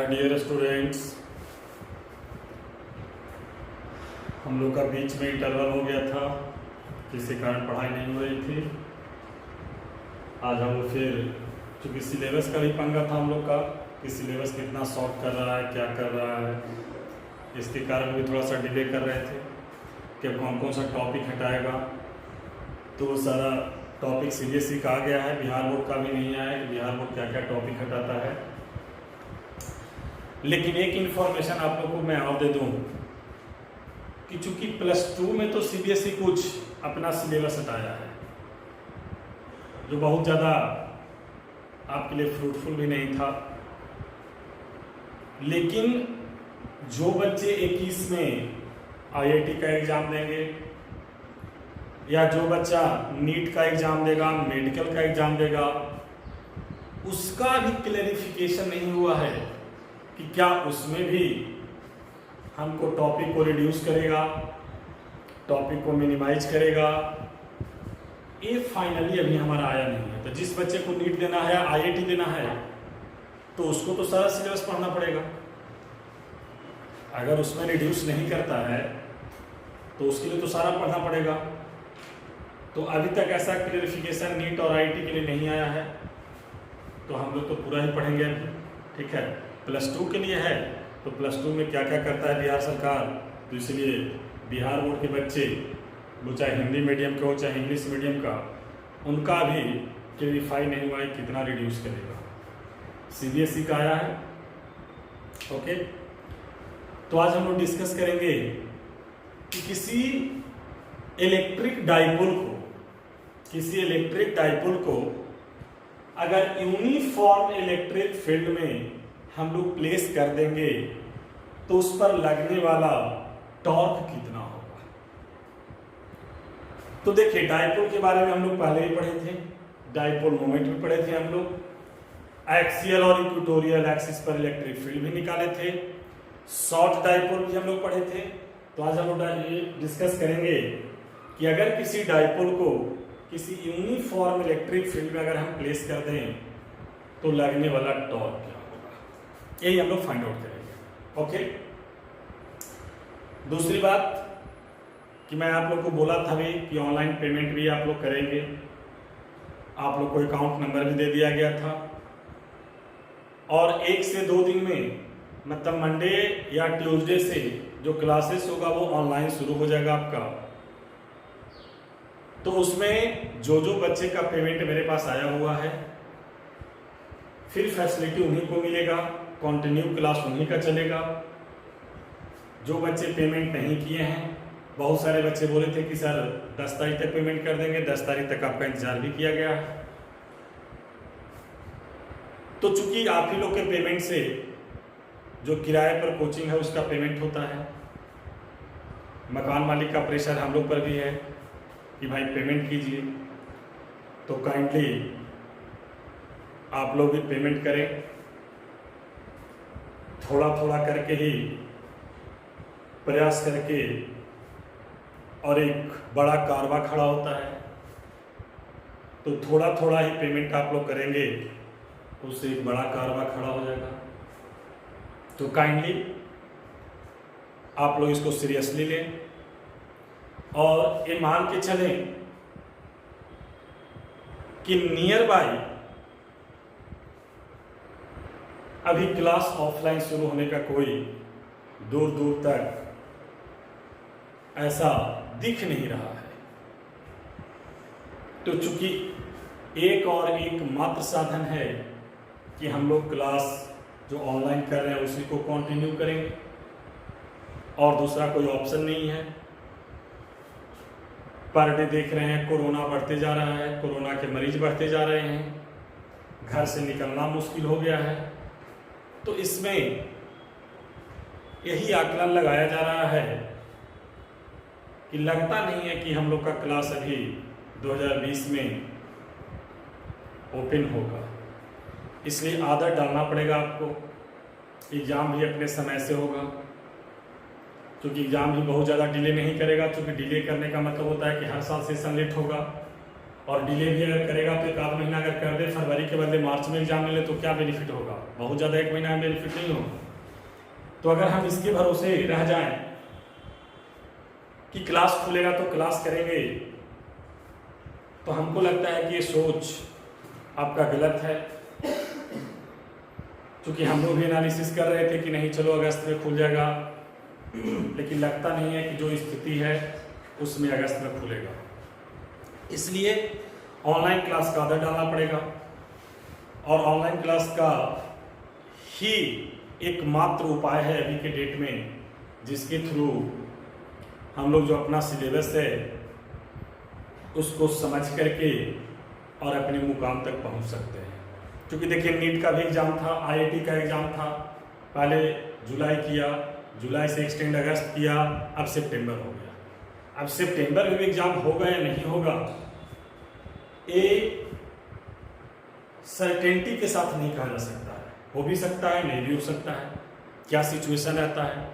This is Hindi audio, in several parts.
डियर स्टूडेंट्स, हम लोग का बीच में इंटरवल हो गया था, जिसके कारण पढ़ाई नहीं हो रही थी। आज हम लोग फिर चूँकि सिलेबस का भी पंगा था हम लोग का कि सिलेबस कितना शॉर्ट कर रहा है, क्या कर रहा है, इसके कारण भी थोड़ा सा डिले कर रहे थे कि कौन कौन सा टॉपिक हटाएगा। तो वो सारा टॉपिक सीबीएसई का आ गया है, बिहार बोर्ड का भी नहीं आया कि बिहार बोर्ड क्या क्या टॉपिक हटाता है। लेकिन एक इन्फॉर्मेशन आप लोग को मैं और दे दूं कि चूंकि +2 में तो सीबीएसई कुछ अपना सिलेबस हटाया है, जो बहुत ज़्यादा आपके लिए फ्रूटफुल भी नहीं था। लेकिन जो बच्चे 21 में आईआईटी का एग्ज़ाम देंगे या जो बच्चा नीट का एग्ज़ाम देगा, मेडिकल का एग्ज़ाम देगा, उसका भी क्लैरिफिकेशन नहीं हुआ है कि क्या उसमें भी हमको टॉपिक को रिड्यूस करेगा, टॉपिक को मिनिमाइज करेगा। ये फाइनली अभी हमारा आया नहीं है। तो जिस बच्चे को नीट देना है, आईआईटी देना है, तो उसको तो सारा सिलेबस पढ़ना पड़ेगा। अगर उसमें रिड्यूस नहीं करता है तो उसके लिए तो सारा पढ़ना पड़ेगा। तो अभी तक ऐसा क्लियरिफिकेशन नीट और आईआईटी के लिए नहीं आया है, तो हम लोग तो पूरा ही पढ़ेंगे अभी। ठीक है, +2 के लिए है तो +2 में क्या क्या करता है बिहार सरकार, तो इसलिए बिहार बोर्ड के बच्चे, वो चाहे हिंदी मीडियम का हो चाहे इंग्लिश मीडियम का, उनका भी क्लेरिफाई नहीं हुआ है कितना रिड्यूस करेगा। सीबीएसई का आया है। ओके, तो आज हम लोग डिस्कस करेंगे कि किसी इलेक्ट्रिक डाइपोल को अगर यूनिफॉर्म इलेक्ट्रिक फील्ड में हम लोग प्लेस कर देंगे तो उस पर लगने वाला टॉर्क कितना होगा। तो देखिए, डाइपोल के बारे में हम लोग पहले ही पढ़े थे, डाइपोल मोमेंट भी पढ़े थे हम लोग, एक्सियल और इक्वेटोरियल एक्सिस पर इलेक्ट्रिक फील्ड भी निकाले थे, शॉर्ट डाइपोल भी हम लोग पढ़े थे। तो आज हम लोग डिस्कस करेंगे कि अगर किसी डाइपोल को किसी यूनिफॉर्म इलेक्ट्रिक फील्ड में अगर हम प्लेस कर दें तो लगने वाला टॉर्क क्या होगा, यही हम लोग फाइंड आउट करेंगे। ओके, दूसरी बात कि मैं आप लोग को बोला था भी कि ऑनलाइन पेमेंट भी आप लोग करेंगे। आप लोग को अकाउंट नंबर भी दे दिया गया था और 1 से 2 दिन में, मतलब मंडे या ट्यूसडे से जो क्लासेस होगा वो ऑनलाइन शुरू हो जाएगा आपका। तो उसमें जो जो बच्चे का पेमेंट मेरे पास आया हुआ है, फिर फैसिलिटी उन्हीं को मिलेगा, कंटिन्यू क्लास उन्हीं का चलेगा। जो बच्चे पेमेंट नहीं किए हैं, बहुत सारे बच्चे बोले थे कि सर 10 तारीख तक पेमेंट कर देंगे, 10 तारीख तक आपका इंतजार भी किया गया है। तो चूंकि आप ही लोग के पेमेंट से जो किराए पर कोचिंग है उसका पेमेंट होता है, मकान मालिक का प्रेशर हम लोग पर भी है कि भाई पेमेंट कीजिए, तो काइंडली आप लोग भी पेमेंट करें। थोड़ा थोड़ा करके ही प्रयास करके और एक बड़ा कारवा खड़ा होता है, तो थोड़ा थोड़ा ही पेमेंट आप लोग करेंगे, उससे एक बड़ा कारवा खड़ा हो जाएगा। तो काइंडली आप लोग इसको सीरियसली लें और ये मान के चलें कि नियर बाई अभी क्लास ऑफलाइन शुरू होने का कोई दूर दूर तक ऐसा दिख नहीं रहा है। तो चूंकि एक और एक मात्र साधन है कि हम लोग क्लास जो ऑनलाइन कर रहे हैं उसी को कंटिन्यू करेंगे, और दूसरा कोई ऑप्शन नहीं है। पर डे देख रहे हैं कोरोना बढ़ते जा रहा है, कोरोना के मरीज बढ़ते जा रहे हैं, घर से निकलना मुश्किल हो गया है। तो इसमें यही आकलन लगाया जा रहा है कि लगता नहीं है कि हम लोग का क्लास अभी 2020 में ओपन होगा, इसलिए आदत डालना पड़ेगा आपको। एग्ज़ाम भी अपने समय से होगा, क्योंकि एग्ज़ाम भी बहुत ज़्यादा डिले नहीं करेगा, क्योंकि डिले करने का मतलब होता है कि हर साल सेशन लेट होगा, और डिले भी अगर करेगा तो एक आध महीना अगर कर दे, फरवरी के बदले मार्च में एग्जाम ले ले, तो क्या बेनिफिट होगा? बहुत ज़्यादा एक महीना में बेनिफिट नहीं होगा। तो अगर हम इसके भरोसे रह जाएं कि क्लास खुलेगा तो क्लास करेंगे, तो हमको लगता है कि ये सोच आपका गलत है। क्योंकि हम लोग भी एनालिसिस कर रहे थे कि नहीं चलो अगस्त में खुल जाएगा, लेकिन लगता नहीं है कि जो स्थिति है उसमें अगस्त में खुलेगा। इसलिए ऑनलाइन क्लास का आदत डालना पड़ेगा, और ऑनलाइन क्लास का ही एकमात्र उपाय है अभी के डेट में, जिसके थ्रू हम लोग जो अपना सिलेबस है उसको समझ करके और अपने मुकाम तक पहुंच सकते हैं। क्योंकि देखिए नीट का भी एग्ज़ाम था, आईआईटी का एग्ज़ाम था, पहले जुलाई किया, जुलाई से एक्सटेंड अगस्त किया, अब सितंबर हो गया। अब सितंबर में भी एग्ज़ाम होगा या नहीं होगा, ये सर्टेनिटी के साथ नहीं कहा जा सकता है। हो भी सकता है, नहीं भी हो सकता है। क्या सिचुएशन रहता है,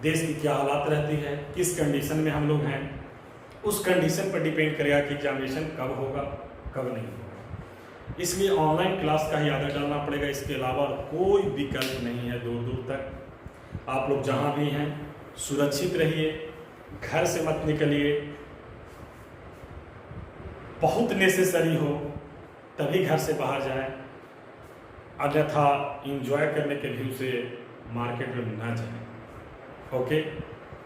देश की क्या हालात रहती है, किस कंडीशन में हम लोग हैं, उस कंडीशन पर डिपेंड करेगा कि एग्जामिनेशन कब होगा कब नहीं होगा। इसलिए ऑनलाइन क्लास का ही आदत डालना पड़ेगा। इसके अलावा कोई विकल्प नहीं है। दूर दूर तक आप लोग जहाँ भी हैं सुरक्षित रहिए, घर से मत निकलिए, बहुत नेसेसरी हो तभी घर से बाहर जाएं, अन्यथा इंजॉय करने के व्यू से मार्केट में ना जाएं। ओके,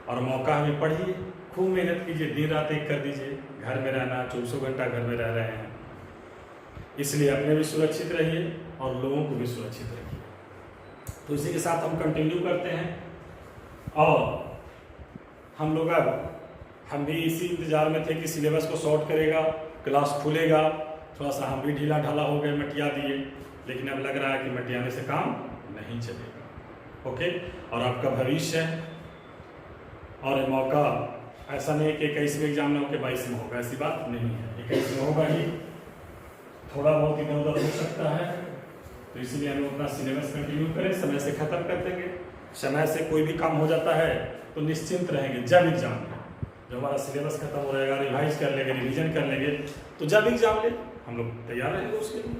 और मौका हमें पढ़िए, खूब मेहनत कीजिए, दिन रात एक कर दीजिए। घर में रहना, 24 घंटा घर में रह रहे हैं, इसलिए अपने भी सुरक्षित रहिए और लोगों को भी सुरक्षित रखिए। तो इसी के साथ हम कंटिन्यू करते हैं, और हम लोग हम भी इसी इंतजार में थे कि सिलेबस को शॉर्ट करेगा, क्लास खुलेगा। थोड़ा सा हम भी ढीला ढाला हो गए, मटिया दिए, लेकिन अब लग रहा है कि मटियाने से काम नहीं चलेगा। ओके, और आपका भविष्य है, और ये मौका ऐसा नहीं है कि 21 में एग्जाम ना हो के 22 में होगा, ऐसी बात नहीं है। 21 में होगा ही, थोड़ा बहुत इधर उधर हो सकता है, तो इसीलिए हम अपना सिलेबस कंटिन्यू करें, समय से ख़त्म कर देंगे। समय से कोई भी काम हो जाता है तो निश्चिंत रहेंगे। जब एग्जाम में जब हमारा सिलेबस खत्म हो रहेगा, रिवाइज कर लेंगे, रिवीजन कर लेंगे, तो जब एग्जाम ले हम लोग तैयार रहेंगे उसके लिए।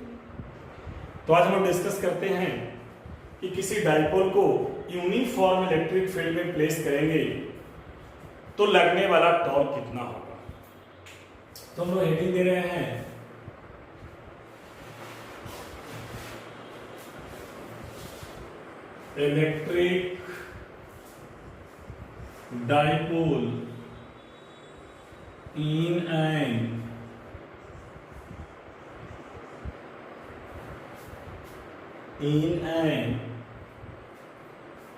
तो आज हम लोग डिस्कस करते हैं कि किसी डाइपोल को यूनिफॉर्म इलेक्ट्रिक फील्ड में प्लेस करेंगे तो लगने वाला टॉर्क कितना होगा। तो हम लोग हेडिंग दे रहे हैं electric dipole in an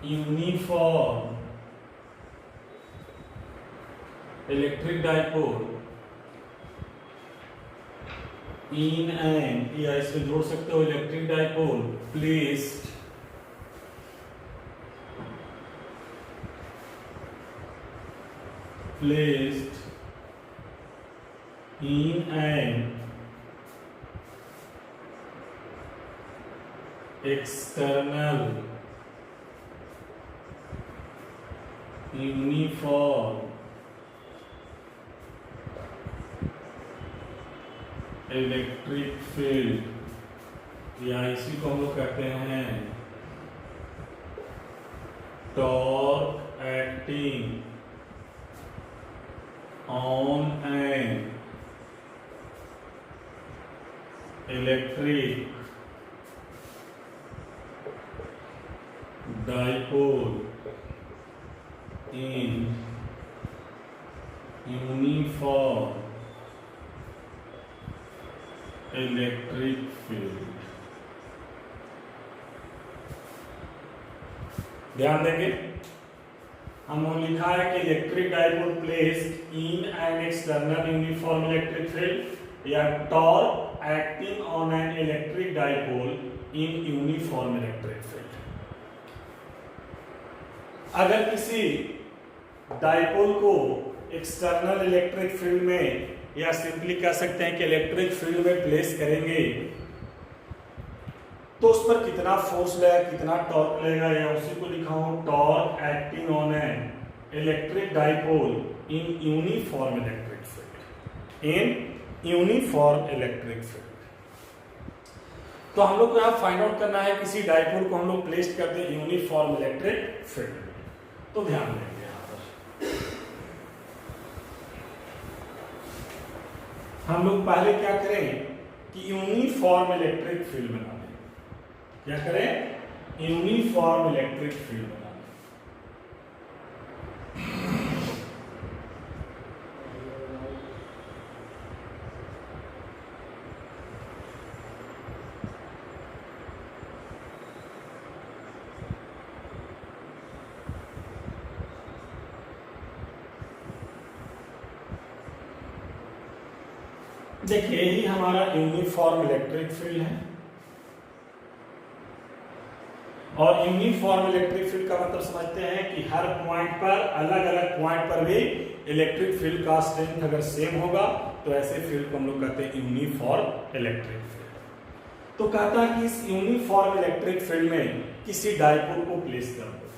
uniform electric dipole in an, या इसमें जोड़ सकते हो electric dipole placed in an external uniform electric field, या इसी को हम लोग कहते हैं torque acting on an electric dipole in uniform electric field. ध्यान देंगे, हमने लिखा है कि electric dipole placed in an external uniform electric field या torque acting on an electric dipole in uniform electric field. अगर किसी डाइपोल को एक्सटर्नल इलेक्ट्रिक फील्ड में या सिंपली कह सकते हैं कि इलेक्ट्रिक फील्ड में प्लेस करेंगे तो उस पर कितना फोर्स लगेगा, कितना टॉर्क लगेगा, या उसी को लिखा हूं torque acting on an electric dipole in uniform electric field, in uniform electric field. तो हम लोग को यहां फाइंड आउट करना है किसी डाइपोल को हम लोग प्लेस करते हैं यूनिफॉर्म इलेक्ट्रिक फील्ड में। तो ध्यान देंगे यहां पर हम लोग पहले क्या करें कि यूनिफॉर्म इलेक्ट्रिक फील्ड बना दें। क्या करें? यूनिफॉर्म इलेक्ट्रिक फील्ड बना दें। देखिए यही हमारा यूनिफॉर्म इलेक्ट्रिक फील्ड है, और यूनिफॉर्म इलेक्ट्रिक फील्ड का मतलब समझते हैं कि हर पॉइंट पर, अलग अलग पॉइंट पर भी इलेक्ट्रिक फील्ड का स्ट्रेंथ अगर सेम होगा तो ऐसे फील्ड को हम लोग कहते हैं यूनिफॉर्म इलेक्ट्रिक फील्ड। तो कहता है कि इस यूनिफॉर्म इलेक्ट्रिक फील्ड में किसी डाइपोल को प्लेस कर दो।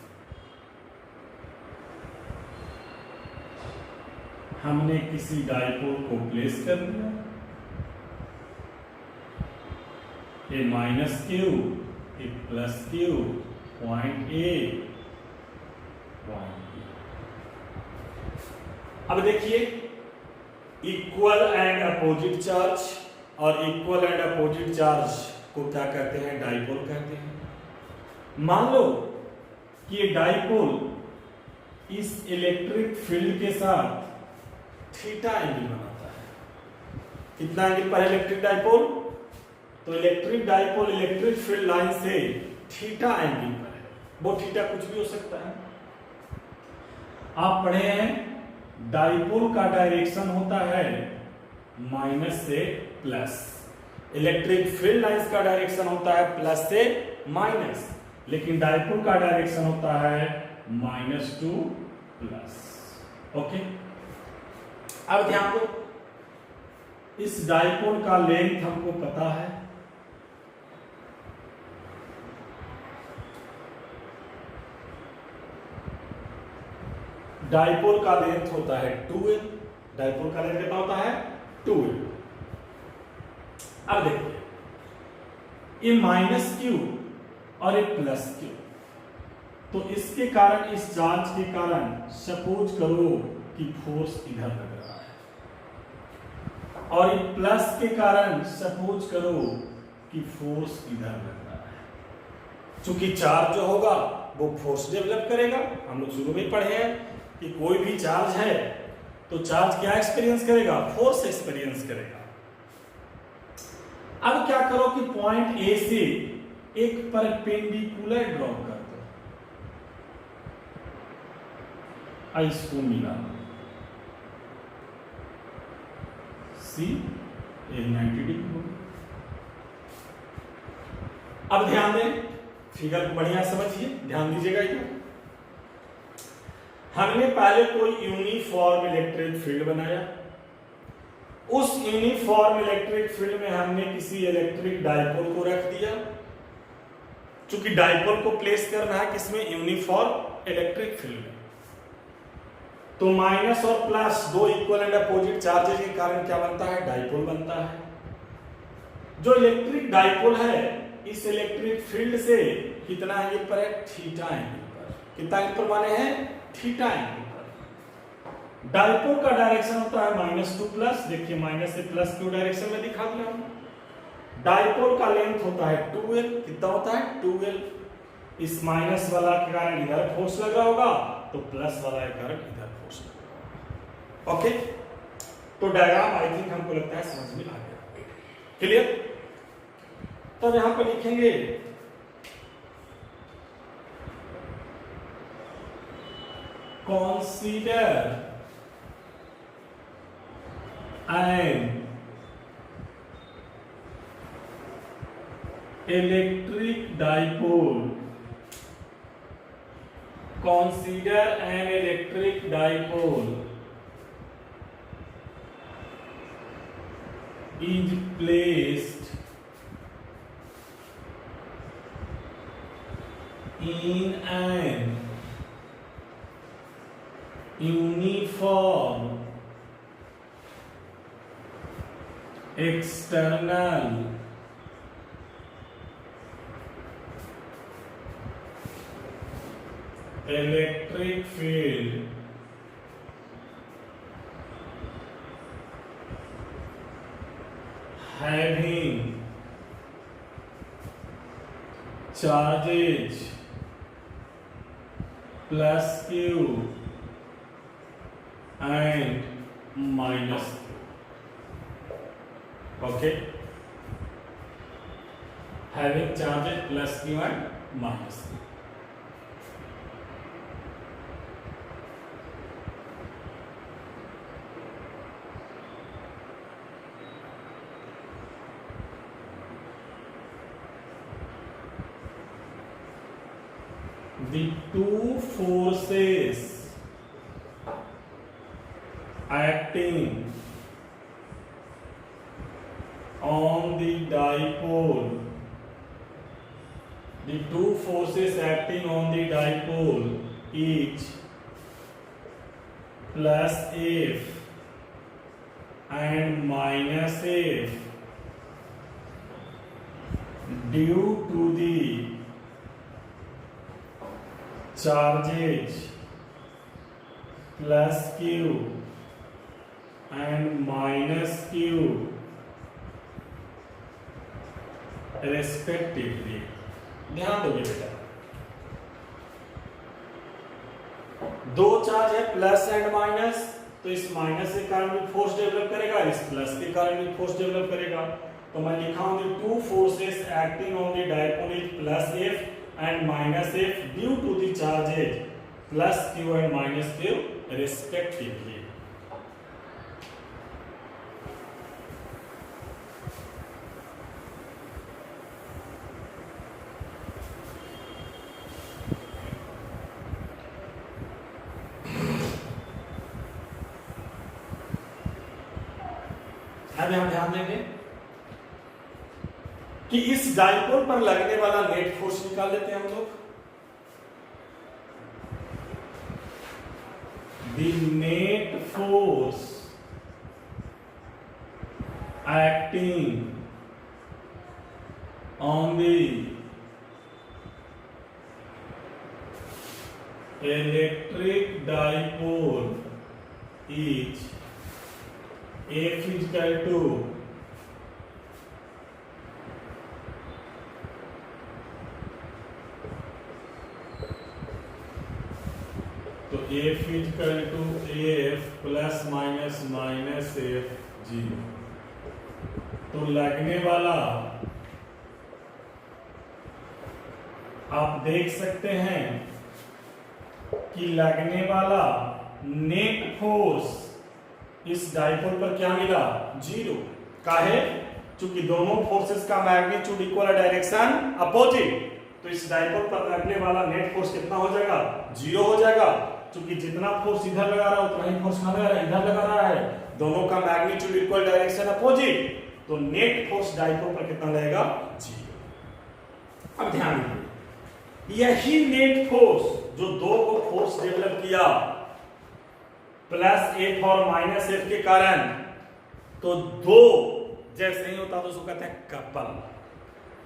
हमने किसी डाइपोल को प्लेस कर दिया, A minus Q, A plus Q, point A, point B. अब देखिए इक्वल एंड अपोजिट चार्ज, और इक्वल एंड अपोजिट चार्ज को क्या कहते हैं? डाइपोल कहते हैं। मान लो कि ये डाइपोल इस इलेक्ट्रिक फील्ड के साथ थीटा एंगल बनाता है। कितना एंगल पर इलेक्ट्रिक डाइपोल? तो electric dipole electric field line से थीटा एंगल पर है। वो थीटा कुछ भी हो सकता है। आप पढ़े हैं डाइपोल का डायरेक्शन होता है माइनस से प्लस, इलेक्ट्रिक फील्ड लाइंस का डायरेक्शन होता है प्लस से माइनस, लेकिन डाइपोल का डायरेक्शन होता है माइनस टू प्लस। ओके, अब ध्यान दो, इस डाइपोल का लेंथ हमको पता है, डाइपोल का लेंथ होता है 2l। डाइपोल का लेंथ कितना होता है? 2l। अब देखिए ये माइनस क्यू और ये प्लस क्यू, तो इसके कारण, इस चार्ज के कारण सपोज करो कि फोर्स इधर लग रहा है, और ये प्लस के कारण सपोज करो कि फोर्स इधर लग रहा है। चूंकि चार्ज जो होगा वो फोर्स डेवलप करेगा। हम लोग शुरू में पढ़े हैं कि कोई भी चार्ज है तो चार्ज क्या एक्सपीरियंस करेगा? फोर्स एक्सपीरियंस करेगा। अब क्या करो कि पॉइंट ए से एक परपेंडिकुलर ड्रॉ कर दो, इसको मिला सी, 90 डिग्री। अब ध्यान दें, फिगर को बढ़िया समझिए, ध्यान दीजिएगा। ये हमने पहले कोई यूनिफॉर्म इलेक्ट्रिक फील्ड बनाया, उस यूनिफॉर्म इलेक्ट्रिक फील्ड में हमने किसी इलेक्ट्रिक डाइपोल को रख दिया। चूंकि डाइपोल को प्लेस करना है किसमें? यूनिफॉर्म इलेक्ट्रिक फील्ड में। तो माइनस और प्लस दो इक्वल एंड अपोजिट चार्जेस के कारण क्या बनता है? डाइपोल बनता है। जो इलेक्ट्रिक डाइपोल है इस इलेक्ट्रिक फील्ड से कितना एंगल पर है? थीटा एंगल पर। कितना एंगल पर माने हैं? थीटा एंगल पर। डाइपोल का डायरेक्शन होता है माइनस टू प्लस, देखिए माइनस से प्लस क्यू डायरेक्शन में दिखा दिया हूं। डाइपोल का लेंथ होता है 2l। कितना होता है? 2l। इस माइनस वाला के कारण इधर फोर्स लग रहा होगा, तो प्लस वाला के कारण इधर फोर्स लग रहा होगा। ओके, तो डायग्राम आई थिंक हमको लगता है समझ में आ गया। क्लियर? तब यहां पर लिखेंगे consider an electric dipole consider an electric dipole is placed in an uniform external electric field having charges plus Q and minus Q. Okay, having charges plus Q and minus Q. The two forces acting on the dipole, each plus F and minus F due to the charges plus Q and minus Q respectively. ध्यान दोगे बेटा, दो चार्ज है प्लस एंड माइनस, तो इस माइनस के कारण भी फोर्स डेवलप करेगा, इस प्लस के कारण भी फोर्स डेवलप करेगा। तो मैं लिखा हूं the two forces acting on the dipole is plus F and minus F due to the charges plus Q and minus Q respectively. अब हम ध्यान देंगे कि इस डाइपोल पर लगने वाला नेट फोर्स निकाल लेते हैं हम लोग। The net force acting on the electric dipole is F is equal to F is equal to F plus minus minus F 0। तो लगने वाला आप देख सकते हैं कि लगने वाला नेट फोर्स इस डाइपोल पर क्या मिला? 0। काहे? चूंकि दोनों फोर्सेस का मैग्नीट्यूड इक्वल है, डायरेक्शन अपोजिट, तो इस डाइपोल पर लगने वाला नेट फोर्स कितना हो जाएगा? 0 हो जाएगा। चूंकि जितना फोर्स इधर लगा रहा है उतना ही फोर्स कहां लगा रहा है? इधर लगा रहा है। दोनों का मैग्नीट्यूड इक्वल, डायरेक्शन अपोजिट, तो नेट फोर्स डाइपोल पर कितना लगेगा? 0। अब ध्यान दीजिए, यही नेट फोर्स जो दो को फोर्स डेवलप किया प्लस एफ और माइनस एफ के कारण, तो दो जैसे ही होता तो उसको कहते हैं कपल।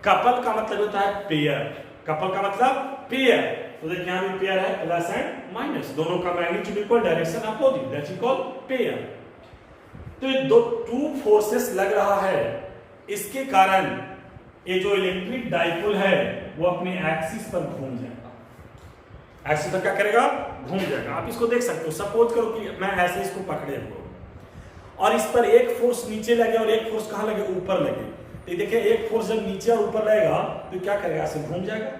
कपल का मतलब होता है पेयर। कपल का मतलब पेयर। तो देखिए यहां भी पेयर है, प्लस एंड माइनस, दोनों का magnitude equal, direction opposite, that's equal pair. तो ये दो टू फोर्सेस लग रहा है, इसके कारण ये जो इलेक्ट्रिक डाइपोल है वो अपने एक्सिस पर घूम जाएगा। एक्सिस पर क्या करेगा? घूम जाएगा। आप इसको देख सकते हो। सपोज करो कि मैं ऐसे इसको पकड़े हुआ और इस पर एक फोर्स नीचे लगे और एक फोर्स कहां लगे? ऊपर लगे। तो देखिए एक फोर्स जब नीचे और ऊपर रहेगा तो क्या करेगा? ऐसे घूम जाएगा।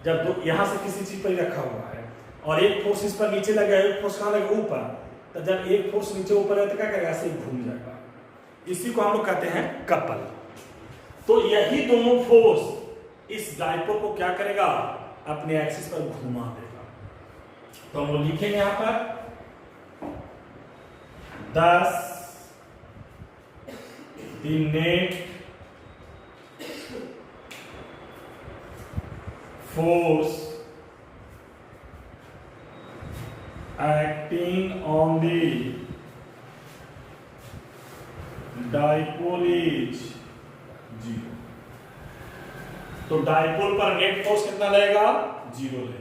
जब दो यहां से किसी चीज पर रखा हुआ है और एक फोर्स इस पर नीचे लगे, एक फोर्स कहां लगे? ऊपर, तो जब एक फोर्स नीचे ऊपर है तो क्या करेगा? ऐसे घूम जाएगा। इसी को हम लोग कहते हैं कपल। तो यही दोनों फोर्स इस डाइपोल को क्या करेगा? अपने एक्सिस पर घुमा देगा। तो हम लिखेंगे यहां पर 10 the net force acting on the dipole is 0। तो डाइपोल पर नेट फोर्स कितना लगेगा? 0 लगेगा।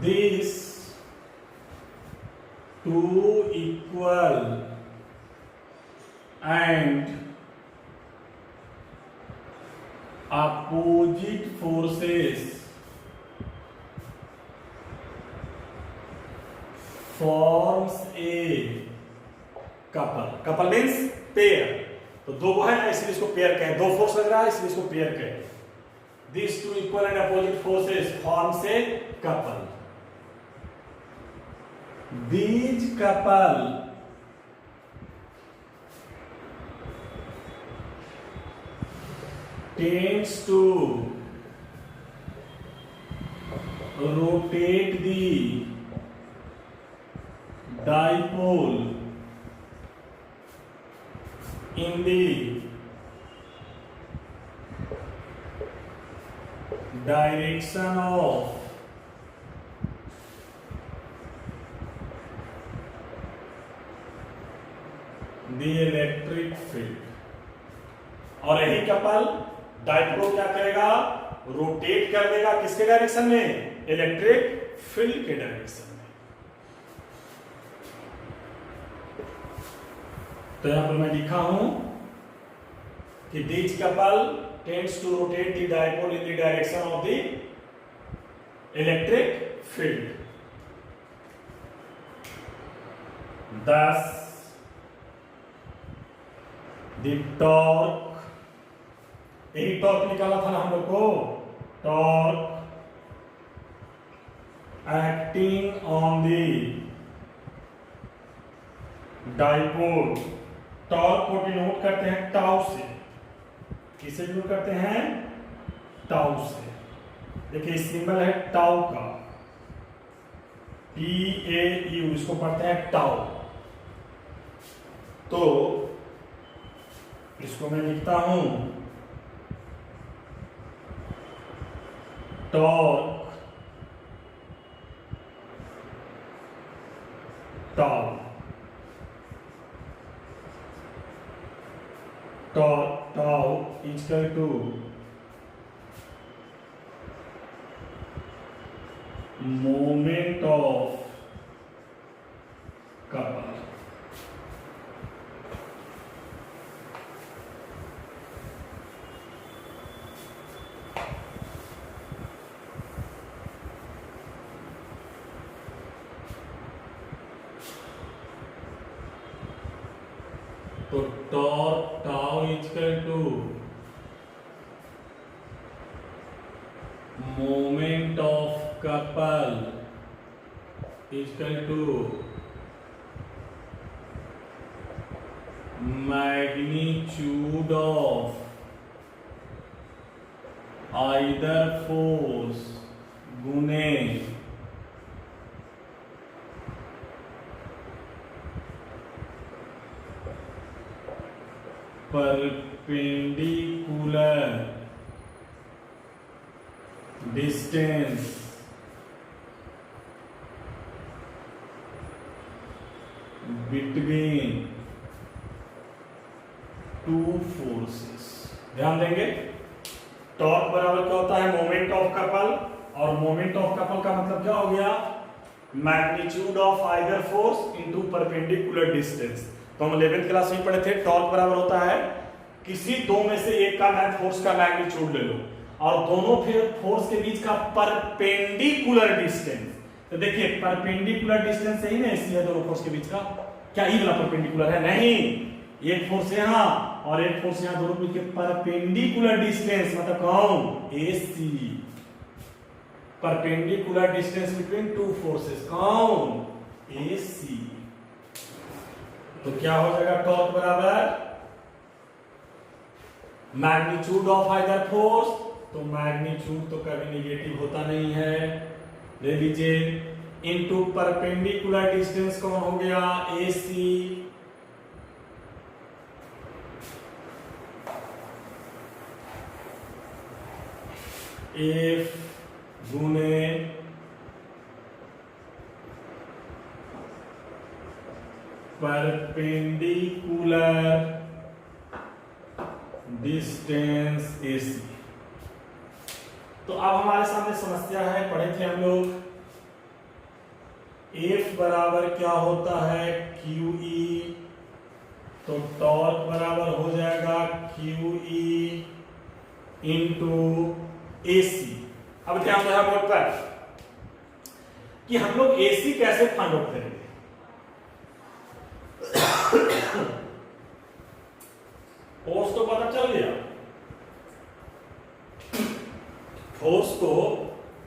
These two equal and opposite forces forms a couple। couple means pair। तो दो है ना, इसलिए इसको पेयर कहें। दो फोर्स लग रहा है इसलिए इसको पेयर कहें। These two equal and opposite forces forms a couple। These couple tends to rotate the dipole in the direction of the electric field। और यही कपल डाइपोल क्या करेगा? रोटेट कर देगा किसके डायरेक्शन में? इलेक्ट्रिक फील्ड के डायरेक्शन में। तो यहां पर मैं लिखा हूं कि this couple tends to rotate the dipole in the direction of the electric field. Thus the torque, यही टॉर्क निकाला था ना हम लोग को, torque acting on the dipole. Torque को डिनोट करते हैं टाउ से। किसे डिनोट करते हैं? टाउ से। देखिए सिंबल है टाउ का, TAU, इसको पढ़ते हैं टाउ। तो इसको मैं लिखता हूं torque tau. Torque tau equal to moment of couple. तो torque tau equal to moment of couple equal to magnitude of either force गुने perpendicular distance between two forces। ध्यान देंगे, टॉर्क बराबर क्या होता है? Moment of couple. और मोमेंट ऑफ कपल का मतलब क्या हो गया? Magnitude of either force into perpendicular distance. तो हम 11th क्लास में पढ़े थे, टॉर्क बराबर होता है किसी दो में से एक का फोर्स का मैग्नीट्यूड ले लो और दोनों फिर फोर्स के बीच का परपेंडिकुलर डिस्टेंस। तो देखिए परपेंडिकुलर डिस्टेंस सही ना, इसलिए दोनों फोर्स के बीच का क्या ही वाला परपेंडिकुलर है? नहीं, एक फोर्स यहां और एक फोर्स यहां, दोनों के बीच के परपेंडिकुलर डिस्टेंस मतलब कौन? AC। Perpendicular distance between two forces कौन? AC। तो क्या हो जाएगा टॉर्क बराबर मैग्नीट्यूड ऑफ आइदर फोर्स। तो मैग्नीट्यूड तो कभी निगेटिव होता नहीं है, ले लीजिए, इनटू परपेंडिकुलर डिस्टेंस कौन हो गया AC, F गुने परपेंडिकुलर डिस्टेंस AC। तो अब हमारे सामने समस्या है, पढ़े थे हम लोग, F बराबर क्या होता है QE, तो टॉर्क बराबर हो जाएगा QE इंटू AC। अब ध्यान रहा बोर्ड पर कि हम लोग AC कैसे फाइंड आउट करेंगे। फोर्स तो पता चल गया, फोर्स तो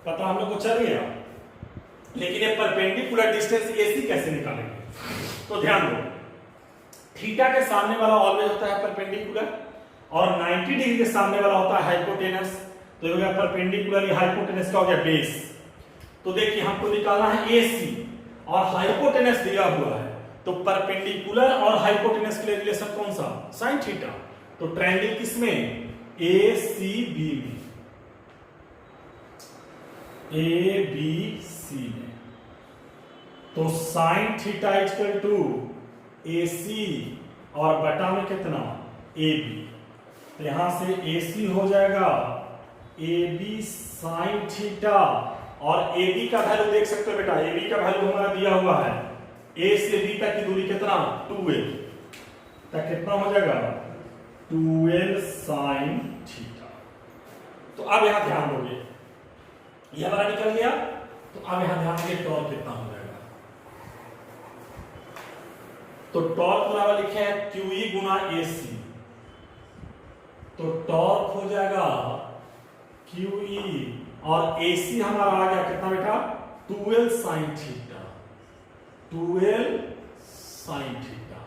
पता हम लोग को चल गया, लेकिन ये परपेंडिकुलर डिस्टेंस AC कैसे निकालेंगे। तो ध्यान दो, थीटा के सामने वाला ऑलवेज होता है परपेंडिकुलर और 90 डिग्री के सामने वाला होता है हाइपोटेनस। तो ये हो गया परपेंडिकुलर, हाइपोटेनस का हो गया बेस। तो देखिए हमको निकालना है AC और हाइपोटेनस दिया हुआ है, तो परपेंडिकुलर और हाइपोटेनस के लिए रिलेशन कौन सा, साइन थीटा। तो ट्रायंगल किसमें, ACB में, ABC में। तो sine theta equal to AC और बटा में कितना AB। तो यहां से AC हो जाएगा AB साइन थीटा और AB का वैल्यू देख सकते हो बेटा, AB का वैल्यू हमारा दिया हुआ है, A से B तक की दूरी कितना 2L तक, कितना हो जाएगा 2L साइन थीटा। तो अब यहां ध्यान दोगे, ये हमारा निकल गया। तो अब यहां ध्यान दोगे टॉर्क कितना हो जाएगा। तो टॉर्क बराबर लिखे हैं QE गुना AC। तो टॉर्क हो जाएगा QE और AC हमारा आ गया कितना बेटा 2L sine theta, 2L sine theta.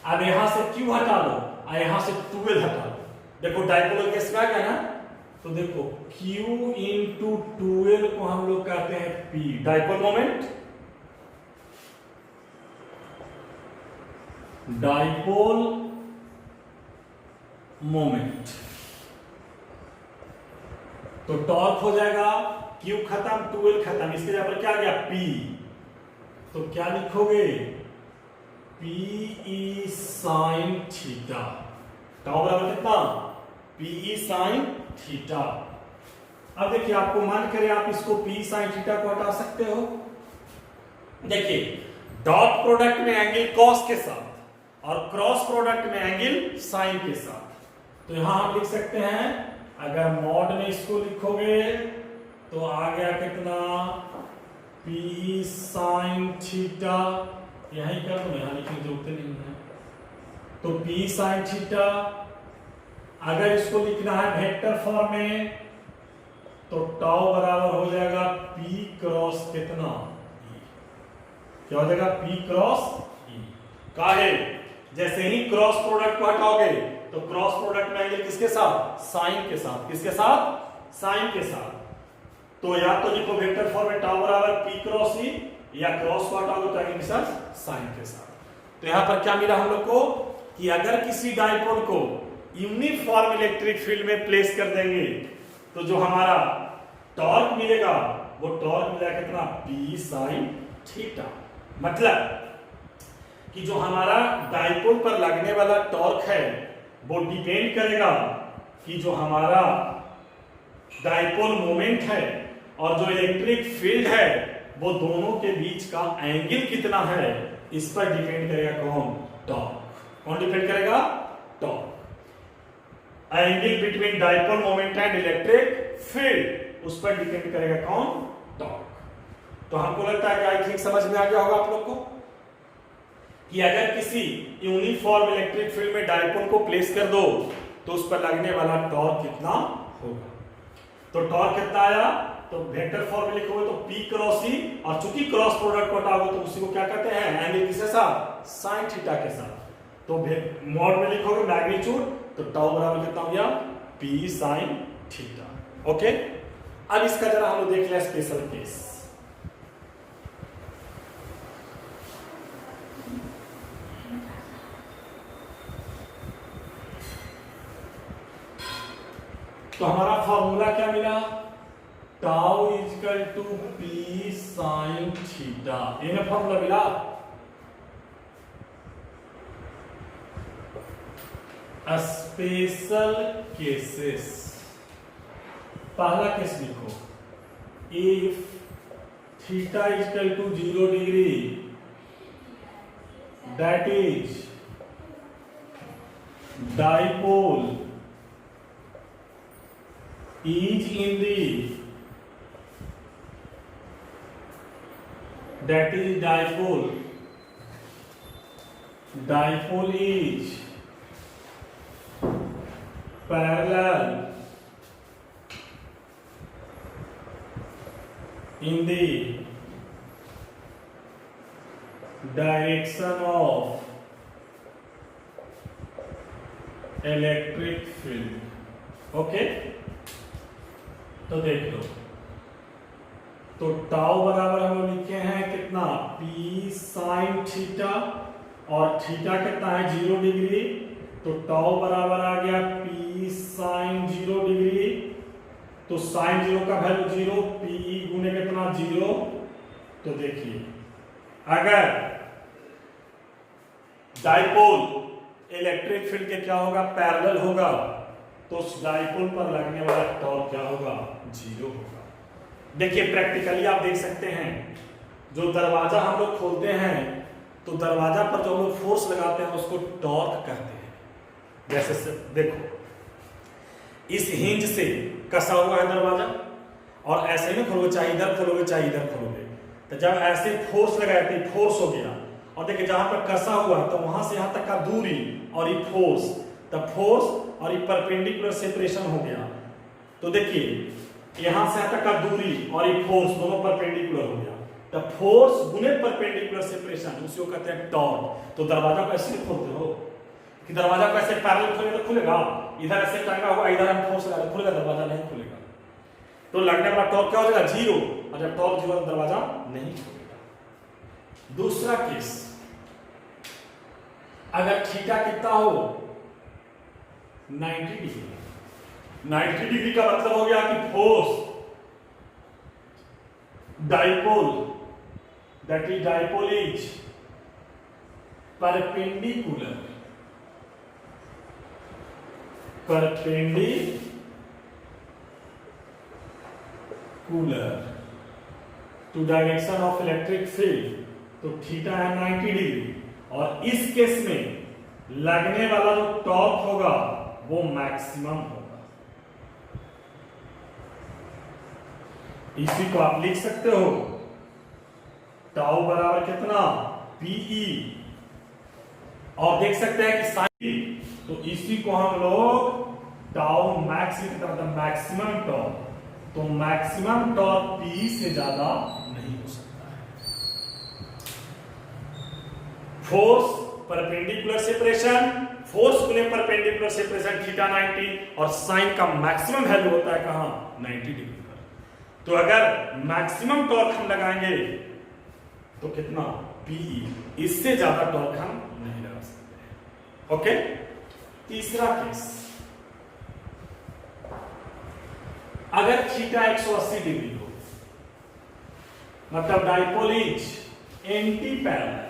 अब यहां से Q हटा लो और यहां से 2L हटा लो। देखो डायपोल केस में आ गया ना, तो देखो Q इंटू 2L को हम लोग कहते हैं P, dipole moment, dipole moment. तो टॉर्क हो जाएगा Q खत्म 2L खत्म, इसके जगह पर क्या आ गया P। तो क्या लिखोगे PE साइन थीटा, टॉर्क बराबर कितना PE साइन थीटा। अब देखिए आपको मन करे आप इसको P साइन थीटा को हटा सकते हो। देखिए डॉट प्रोडक्ट में एंगल कॉस के साथ और क्रॉस प्रोडक्ट में एंगल साइन के साथ। तो यहां हम लिख सकते हैं, अगर मॉड में इसको लिखोगे तो आ गया कितना P साइन थीटा, यहीं कर दो, यहां लिखने की जरूरत नहीं है। तो P साइन थीटा, अगर इसको लिखना है वेक्टर फॉर्म में तो टाउ बराबर हो जाएगा P क्रॉस कितना E। क्या हो जाएगा P क्रॉस E। काहे जैसे ही क्रॉस प्रोडक्ट को हटाओगे तो क्रॉस प्रोडक्ट में एंगल किसके साथ, साइन के साथ, किसके साथ, साइन के साथ। तो या तो लिखो वेक्टर फॉर्म में टाउ बराबर P क्रॉस E, या क्रॉस को हटाओगे तो एंगल के साथ, साइन के साथ। तो यहां पर क्या मिला हम लोग को कि अगर किसी डायपोल को यूनिफॉर्म इलेक्ट्रिक फील्ड में प्लेस कर देंगे तो जो हमारा टॉर्क मिलेगा वो टॉर्क मिलेगा कितना P साइन थीटा। मतलब कि जो हमारा डायपोल पर लगने वाला टॉर्क है वो डिपेंड करेगा कि जो हमारा डायपोल मोमेंट है और जो इलेक्ट्रिक फील्ड है वो दोनों के बीच का एंगल कितना है, इस पर डिपेंड करेगा कौन, टॉर्क। कौन डिपेंड करेगा, torque. Angle between dipole moment and electric field, उस पर डिपेंड करेगा कौन, टॉर्क। तो हमको लगता है कि आई थिंक समझ में आ गया होगा आप लोग को कि अगर किसी यूनिफॉर्म इलेक्ट्रिक फील्ड में डायपोल को प्लेस कर दो तो उस पर लगने वाला टॉर्क कितना होगा। तो टॉर्क कितना आया तो वेक्टर फॉर्म में लिखोगे तो P क्रॉस E, और चूंकि क्रॉस प्रोडक्ट हटाओगे तो उसी को क्या कहते हैं, एंगल किसके साथ, साइन थीटा के साथ। तो मॉड में लिखोगे मैग्नीट्यूड, तो टाउ बराबर कितना हो गया, P साइन थीटा। ओके, अब इसका जरा हम लोग देख लें स्पेशल केस। तो हमारा फॉर्मूला क्या मिला, tau is equal to p sine theta, ये फॉर्मूला मिला। स्पेशल केसेस, पहला केस लिखो, if theta is equal to 0 degree that is dipole is in the, that is dipole is parallel in the direction of electric field। Okay, तो देख लो, तो टाउ बराबर हम लोग लिखे हैं कितना, P साइन थीटा, और थीटा कितना है 0 डिग्री, तो टाउ बराबर आ गया P साइन 0 डिग्री, तो साइन 0 का वैल्यू 0, P गुने कितना 0। तो देखिए अगर डाइपोल इलेक्ट्रिक फील्ड के क्या होगा, पैरेलल होगा, तो उस डाइपोल पर लगने वाला टॉर्क क्या होगा, 0 होगा। देखिए प्रैक्टिकली आप देख सकते हैं, जो दरवाजा हम लोग खोलते हैं तो दरवाजा पर जो हम लोग फोर्स लगाते हैं उसको टॉर्क कहते हैं। जैसे से देखो, इस हिंज से कसा हुआ है दरवाजा, और ऐसे नहीं खोलोगे, चाहे इधर खोलोगे चाहे इधर खोलोगे, तो जब ऐसे फोर्स लगाए थे, फोर्स हो गया, और देखिए जहां पर कसा हुआ है तो वहां से यहां तक का दूरी और ये फोर्स, तब फोर्स और ये परपेंडिकुलर सेपरेशन हो गया। तो देखिए यहां से यहां तक का दूरी और ये फोर्स दोनों परपेंडिकुलर हो गया, तब फोर्स गुने परपेंडिकुलर सेपरेशन, उसी को कहते हैं टॉर्क। तो दरवाजा को ऐसे खोलते हो कि दरवाजा को ऐसे पैरेलल खोलेंगे तो खुलेगा, इधर ऐसे टंगा हुआ, इधर हम फोर्स लगा खुलेगा, दरवाजा नहीं खुलेगा। तो लगने वाला टॉर्क क्या हो जाएगा, 0, और जब टॉर्क 0 दरवाजा नहीं खुलेगा। दूसरा केस, अगर थीटा कितना हो, 90 डिग्री, 90 डिग्री का मतलब हो गया कि force dipole, that is dipole is perpendicular to direction of electric field. तो थीटा है 90 डिग्री, और इस केस में लगने वाला जो टॉर्क होगा वो मैक्सिमम होगा। इसी को आप लिख सकते हो, टाउ बराबर कितना, Pe, और देख सकते हैं कि साइन, तो इसी को हम लोग टाउ मैक्स लिखते हैं, मतलब मैक्सिमम टॉर्क। तो मैक्सिमम टॉर्क P से ज्यादा नहीं हो सकता है। फोर्स परपेंडिकुलर सेपरेशन, फोर्स गुने परपेंडिकुलर सेपरेशन थीटा 90, और साइन का मैक्सिमम वैल्यू होता है कहां, 90 डिग्री पर। तो अगर मैक्सिमम टॉर्क हम लगाएंगे तो कितना, Pe, इससे ज्यादा टॉर्क हम नहीं लगा सकते। ओके, तीसरा केस, अगर थीटा 180 डिग्री हो, मतलब dipole is anti parallel,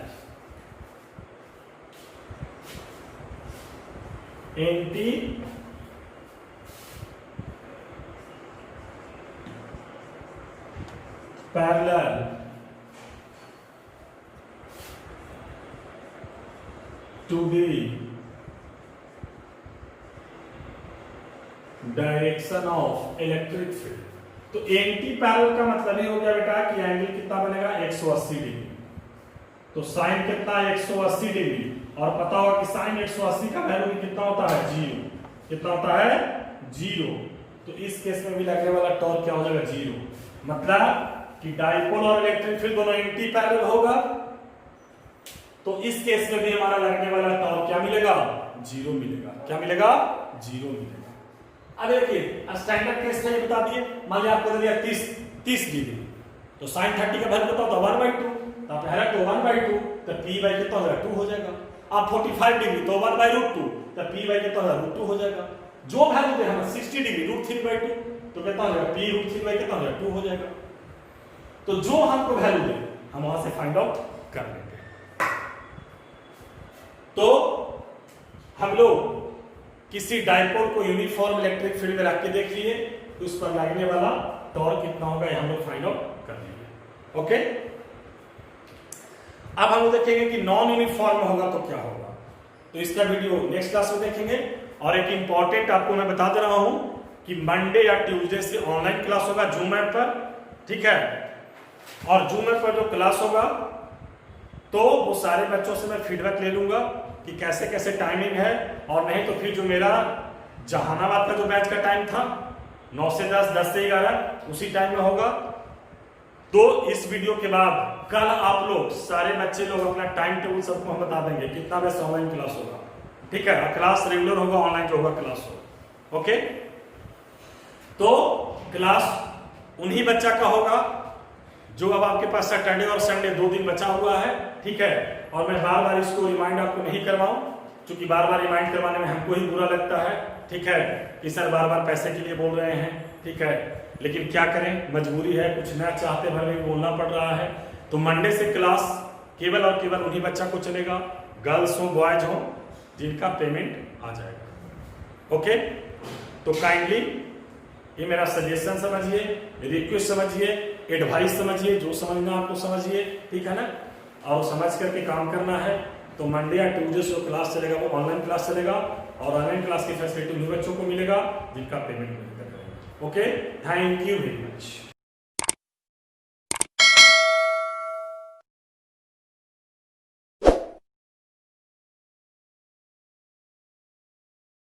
anti parallel to the direction of electric field. तो एंटी पैरेलल का मतलब ये हो गया बेटा कि एंगल कितना बनेगा, 180 डिग्री। तो साइन कितना है, 180 डिग्री, और पता होगा कि साइन 180 का वैल्यू कितना होता है, 0। कितना होता है, 0। तो इस केस में भी लगने वाला टॉर्क क्या हो जाएगा, 0। मतलब कि डाइपोल और इलेक्ट्रिक फील्ड दोनों एंटी पैरेलल होगा, तो इस केस में भी हमारा लगने वाला टॉर्क क्या मिलेगा? जीरो मिलेगा। क्या मिलेगा? जीरो मिलेगा। अब देखिए स्टैंडर्ड केस में बता दिए, मान लिया आपको दे दिया 30 डिग्री, तो sin 30 का वैल्यू बताओ तो 1/2, तो आप है तो 1/2, तो p बाई कितना हो जाएगा? 2 हो जाएगा। आप 45 डिग्री तो 1/√2, तो p बाई कितना हो जाएगा? √2 हो जाएगा। जो वैल्यू दे हमें 60 डिग्री √3/2, तो कितना हो जाएगा? p √3 बाई कितना हो जाएगा? 2 हो जाएगा। तो जो हमको वैल्यू दे हम वहां से फाइंड आउट कर लेंगे। तो हम लोग किसी डाइपोल को यूनिफॉर्म इलेक्ट्रिक फील्ड में रख के देख लिए, तो उस पर लगने वाला टॉर्क कितना होगा ये हम लोग फाइंड आउट कर लेंगे। ओके, अब हम लोग देखेंगे कि नॉन यूनिफॉर्म होगा तो क्या होगा, तो इसका वीडियो नेक्स्ट क्लास में देखेंगे। और एक इंपॉर्टेंट आपको मैं बता दे रहा हूं कि मंडे या ट्यूसडे से ऑनलाइन क्लास होगा जूम ऐप पर, ठीक है। और जूम ऐप पर जो क्लास होगा तो वो सारे बच्चों से मैं फीडबैक ले लूंगा कि कैसे कैसे टाइमिंग है, और नहीं तो फिर जो मेरा जहानाबाद का जो बैच का टाइम था 9 से 10, 10 से 11 उसी टाइम में होगा। तो इस वीडियो के बाद कल आप लोग सारे बच्चे लोग अपना टाइम टेबल सबको हम बता देंगे कितना बजे ऑनलाइन क्लास होगा, ठीक है। क्लास रेगुलर होगा, ऑनलाइन जो होगा क्लास होगा। ओके, तो क्लास उन्हीं बच्चा का होगा जो अब आपके पास सैटरडे और संडे 2 दिन बचा हुआ है, ठीक है। और मैं बार बार इसको रिमाइंड आपको नहीं करवाऊं, क्योंकि बार बार रिमाइंड करवाने में हमको ही बुरा लगता है, ठीक है, कि सर बार बार पैसे के लिए बोल रहे हैं, ठीक है। लेकिन क्या करें, मजबूरी है, कुछ न चाहते भर भी बोलना पड़ रहा है। तो मंडे से क्लास केवल और केवल उन्हीं बच्चा को चलेगा, गर्ल्स हो बॉयज हो, जिनका पेमेंट आ जाएगा। ओके, तो काइंडली ये मेरा सजेशन समझिए, रिक्वेस्ट समझिए, एडवाइस समझिए, जो समझना आपको समझिए, ठीक है ना। और समझ करके काम करना है। तो मंडे या ट्यूसडे से क्लास चलेगा, वो ऑनलाइन क्लास चलेगा, और ऑनलाइन क्लास की फैसिलिटी उन्हीं बच्चों को मिलेगा जिनका पेमेंट मिलेगा। Okay, thank you very much.